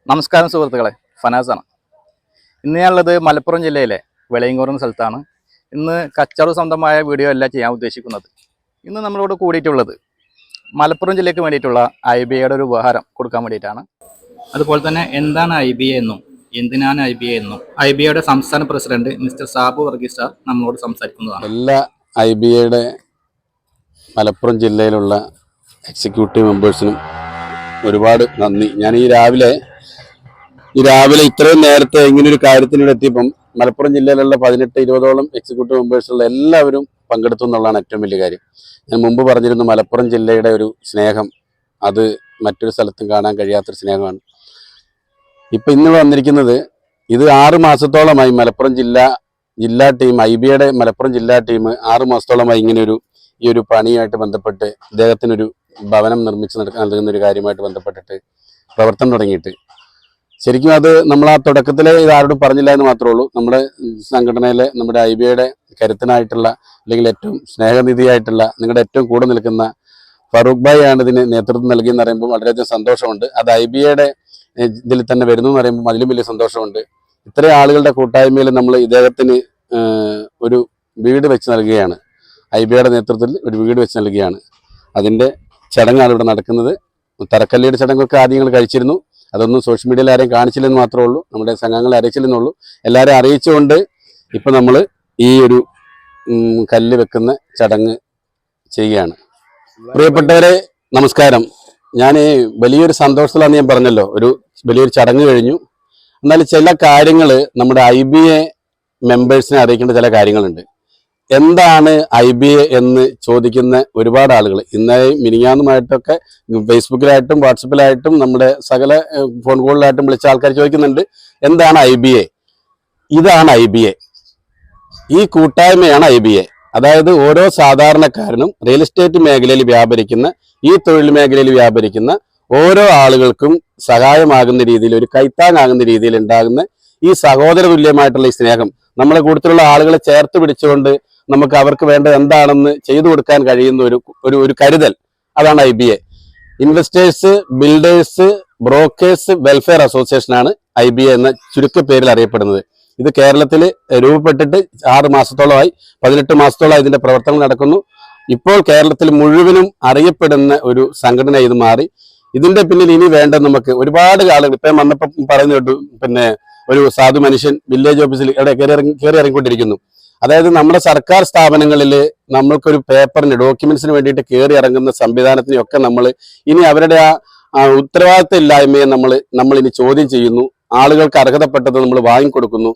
നമസ്കാരം സുഹൃത്തുക്കളെ, ഫനാസാണ്. ഇന്ന് ഞാനുള്ളത് മലപ്പുറം ജില്ലയിലെ വെളയങ്കോട് എന്ന സ്ഥലത്താണ്. ഇന്ന് കച്ചവട സ്വന്തമായ വീഡിയോ അല്ല ചെയ്യാൻ ഉദ്ദേശിക്കുന്നത്. ഇന്ന് നമ്മളോട് കൂടിയിട്ടുള്ളത് മലപ്പുറം ജില്ലയ്ക്ക് വേണ്ടിയിട്ടുള്ള IBAയുടെ ഒരു ഉപഹാരം കൊടുക്കാൻ വേണ്ടിയിട്ടാണ്. അതുപോലെ തന്നെ എന്താണ് IBA എന്നും എന്തിനാണ് IBA എന്നും IBAയുടെ സംസ്ഥാന president mister Sabu Varghese sir നമ്മളോട് സംസാരിക്കുന്നതാണ്. എല്ലാ IBAയുടെ മലപ്പുറം ജില്ലയിലുള്ള എക്സിക്യൂട്ടീവ് മെമ്പേഴ്സിനും ഒരുപാട് നന്ദി. ഞാൻ ഈ രാവിലെ ഇത്രയും നേരത്തെ ഇങ്ങനൊരു കാര്യത്തിനോട് എത്തിയപ്പം മലപ്പുറം ജില്ലയിലുള്ള 18-20ഓളം എക്സിക്യൂട്ടീവ് മെമ്പേഴ്സുള്ള എല്ലാവരും പങ്കെടുത്തു എന്നുള്ളതാണ് ഏറ്റവും വലിയ കാര്യം. ഞാൻ മുമ്പ് പറഞ്ഞിരുന്നു, മലപ്പുറം ജില്ലയുടെ ഒരു സ്നേഹം അത് മറ്റൊരു സ്ഥലത്തും കാണാൻ കഴിയാത്തൊരു സ്നേഹമാണ്. ഇപ്പം ഇന്ന് വന്നിരിക്കുന്നത്, ഇത് 6 മാസത്തോളമായി മലപ്പുറം ജില്ലാ ടീം, IBAയുടെ മലപ്പുറം ജില്ലാ ടീം 6 മാസത്തോളമായി ഈ ഒരു പണിയായിട്ട് ബന്ധപ്പെട്ട് ഇദ്ദേഹത്തിനൊരു ഭവനം നിർമ്മിച്ച് നൽകുന്ന ഒരു കാര്യമായിട്ട് ബന്ധപ്പെട്ടിട്ട് പ്രവർത്തനം തുടങ്ങിയിട്ട്. ശരിക്കും അത് നമ്മൾ ആ തുടക്കത്തിലെ ഇത് ആരോടും പറഞ്ഞില്ല എന്ന് മാത്രമേ ഉള്ളൂ. നമ്മുടെ സംഘടനയിലെ, നമ്മുടെ IBAയുടെ കരുത്തനായിട്ടുള്ള, അല്ലെങ്കിൽ ഏറ്റവും സ്നേഹനിധിയായിട്ടുള്ള, നിങ്ങളുടെ ഏറ്റവും കൂടെ നിൽക്കുന്ന ഫറൂഖ് ഭായി ആണ് ഇതിന് നേതൃത്വം നൽകിയെന്ന് പറയുമ്പോൾ വളരെയധികം സന്തോഷമുണ്ട്. അത് IBAയുടെ ഇതിൽ തന്നെ വരുന്നു എന്ന് പറയുമ്പോൾ അതിലും വലിയ സന്തോഷമുണ്ട്. ഇത്രയും ആളുകളുടെ കൂട്ടായ്മയിൽ നമ്മൾ ഇദ്ദേഹത്തിന് ഒരു വീട് വെച്ച് നൽകുകയാണ്. IBAയുടെ നേതൃത്വത്തിൽ ഒരു വീട് വെച്ച് നൽകുകയാണ്. അതിൻ്റെ ചടങ്ങാണ് ഇവിടെ നടക്കുന്നത്. തറക്കല്ലിയുടെ ചടങ്ങൊക്കെ ആദ്യങ്ങൾ കഴിച്ചിരുന്നു. അതൊന്നും സോഷ്യൽ മീഡിയയിൽ ആരെയും കാണിച്ചില്ലെന്ന് മാത്രമേ ഉള്ളൂ, നമ്മുടെ സംഘങ്ങളെ അറിയിച്ചില്ലെന്നുള്ളൂ. എല്ലാവരെയും അറിയിച്ചുകൊണ്ട് ഇപ്പം നമ്മൾ ഈ ഒരു കല്ല് വെക്കുന്ന ചടങ്ങ് ചെയ്യുകയാണ്. പ്രിയപ്പെട്ടവരെ നമസ്കാരം. ഞാൻ വലിയൊരു സന്തോഷത്തിലാണെന്ന് ഞാൻ പറഞ്ഞല്ലോ, ഒരു വലിയൊരു ചടങ്ങ് കഴിഞ്ഞു. എന്നാൽ ചില കാര്യങ്ങൾ നമ്മുടെ IBA മെമ്പേഴ്സിനെ അറിയിക്കേണ്ട ചില കാര്യങ്ങളുണ്ട്. എന്താണ് IBA എന്ന് ചോദിക്കുന്ന ഒരുപാട് ആളുകൾ ഇന്നലെ മിനിങ്ങാന്നുമായിട്ടൊക്കെ ഫേസ്ബുക്കിലായിട്ടും വാട്സപ്പിലായിട്ടും നമ്മുടെ സകല ഫോൺ കോളിലായിട്ടും വിളിച്ച ആൾക്കാർ ചോദിക്കുന്നുണ്ട്, എന്താണ് IBA? ഇതാണ് IBA. ഈ കൂട്ടായ്മയാണ് IBA. അതായത് ഓരോ സാധാരണക്കാരനും റിയൽ എസ്റ്റേറ്റ് മേഖലയിൽ വ്യാപരിക്കുന്ന, ഈ തൊഴിൽ മേഖലയിൽ വ്യാപരിക്കുന്ന ഓരോ ആളുകൾക്കും സഹായമാകുന്ന രീതിയിൽ, ഒരു കൈത്താങ്ങാകുന്ന രീതിയിൽ ഉണ്ടാകുന്ന ഈ സഹോദര തുല്യമായിട്ടുള്ള ഈ സ്നേഹം, നമ്മളെ കൂട്ടത്തിലുള്ള ആളുകളെ ചേർത്ത് പിടിച്ചുകൊണ്ട് നമുക്ക് അവർക്ക് വേണ്ടത് എന്താണെന്ന് ചെയ്തു കൊടുക്കാൻ കഴിയുന്ന ഒരു കരുതൽ, അതാണ് IBA. Investors, builders, brokers welfare അസോസിയേഷനാണ് IBA എന്ന ചുരുക്കപ്പേരിൽ അറിയപ്പെടുന്നത്. ഇത് കേരളത്തിൽ രൂപപ്പെട്ടിട്ട് 6 മാസത്തോളമായി, 18 മാസത്തോളമായി ഇതിന്റെ പ്രവർത്തനം നടക്കുന്നു. ഇപ്പോൾ കേരളത്തിൽ മുഴുവനും അറിയപ്പെടുന്ന ഒരു സംഘടന ഇത് മാറി. ഇതിന്റെ പിന്നിൽ ഇനി വേണ്ട നമുക്ക് ഒരുപാട് ആളുകൾ, ഇപ്പം വന്നപ്പം പറഞ്ഞു കേട്ടു, പിന്നെ ഒരു സാധു മനുഷ്യൻ വില്ലേജ് ഓഫീസിൽ ഇവിടെ കയറി ഇറങ്ങിക്കൊണ്ടിരിക്കുന്നു. അതായത് നമ്മുടെ സർക്കാർ സ്ഥാപനങ്ങളിൽ നമ്മൾക്കൊരു പേപ്പറിന്, ഡോക്യുമെന്റ്സിന് വേണ്ടിയിട്ട് കയറി ഇറങ്ങുന്ന സംവിധാനത്തിനെയൊക്കെ നമ്മൾ ഇനി അവരുടെ ആ ഉത്തരവാദിത്ത ഇല്ലായ്മയെ നമ്മൾ ഇനി ചോദ്യം ചെയ്യുന്നു. ആളുകൾക്ക് അർഹതപ്പെട്ടത് നമ്മൾ വാങ്ങിക്കൊടുക്കുന്നു.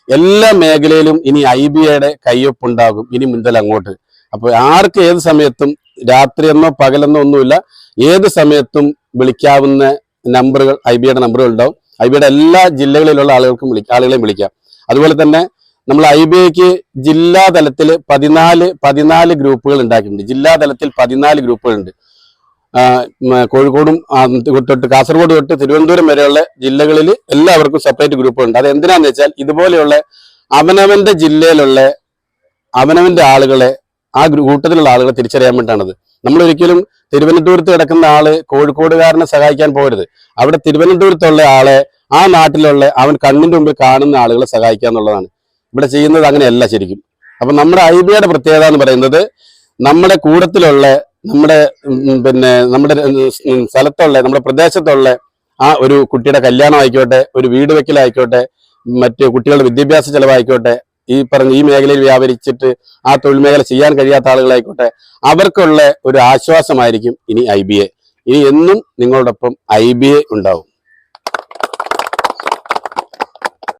എല്ലാ മേഖലയിലും ഇനി IBAയുടെ കയ്യൊപ്പുണ്ടാകും ഇനി മുതൽ അങ്ങോട്ട്. അപ്പോൾ ആർക്ക് ഏത് സമയത്തും, രാത്രിയെന്നോ പകലെന്നോ ഒന്നുമില്ല, ഏത് സമയത്തും വിളിക്കാവുന്ന നമ്പറുകൾ, IBAയുടെ നമ്പറുകൾ ഉണ്ടാവും. IBAയുടെ എല്ലാ ജില്ലകളിലുള്ള ആളുകളെയും വിളിക്കാം. അതുപോലെ തന്നെ നമ്മൾ IBAക്ക് ജില്ലാ തലത്തിൽ 14 ഗ്രൂപ്പുകൾ ഉണ്ടാക്കിയിട്ടുണ്ട്. ജില്ലാ തലത്തിൽ 14 ഗ്രൂപ്പുകളുണ്ട്. കോഴിക്കോടും തൊട്ട് കാസർഗോഡ് തൊട്ട് തിരുവനന്തപുരം വരെയുള്ള ജില്ലകളിൽ എല്ലാവർക്കും സെപ്പറേറ്റ് ഗ്രൂപ്പുകളുണ്ട്. അത് എന്തിനാന്ന് വെച്ചാൽ ഇതുപോലെയുള്ള അവനവന്റെ ജില്ലയിലുള്ള അവനവന്റെ ആളുകളെ, ആ കൂട്ടത്തിലുള്ള ആളുകളെ തിരിച്ചറിയാൻ വേണ്ടിയിട്ടാണത്. നമ്മളൊരിക്കലും തിരുവനന്തപുരത്ത് കിടക്കുന്ന ആള് കോഴിക്കോടുകാരനെ സഹായിക്കാൻ പോകരുത്. അവിടെ തിരുവനന്തപുരത്തുള്ള ആളെ, ആ നാട്ടിലുള്ള അവൻ കണ്ണിന്റെ മുമ്പിൽ കാണുന്ന ആളുകളെ സഹായിക്കുക എന്നുള്ളതാണ് ഇവിടെ ചെയ്യുന്നത്. അങ്ങനെയല്ല ശരിക്കും. അപ്പൊ നമ്മുടെ IBAയുടെ പ്രത്യേകത എന്ന് പറയുന്നത്, നമ്മുടെ കൂട്ടത്തിലുള്ള, നമ്മുടെ സ്ഥലത്തുള്ള, നമ്മുടെ പ്രദേശത്തുള്ള ആ ഒരു കുട്ടിയുടെ കല്യാണം ആയിക്കോട്ടെ, ഒരു വീട് വെക്കലായിക്കോട്ടെ, മറ്റ് കുട്ടികളുടെ വിദ്യാഭ്യാസ ചെലവായിക്കോട്ടെ, ഈ മേഖലയിൽ വ്യാപരിച്ചിട്ട് ആ തൊഴിൽ മേഖല ചെയ്യാൻ കഴിയാത്ത ആളുകളായിക്കോട്ടെ, അവർക്കുള്ള ഒരു ആശ്വാസമായിരിക്കും ഇനി IBA. ഇനി എന്നും നിങ്ങളോടൊപ്പം IBA ഉണ്ടാവും.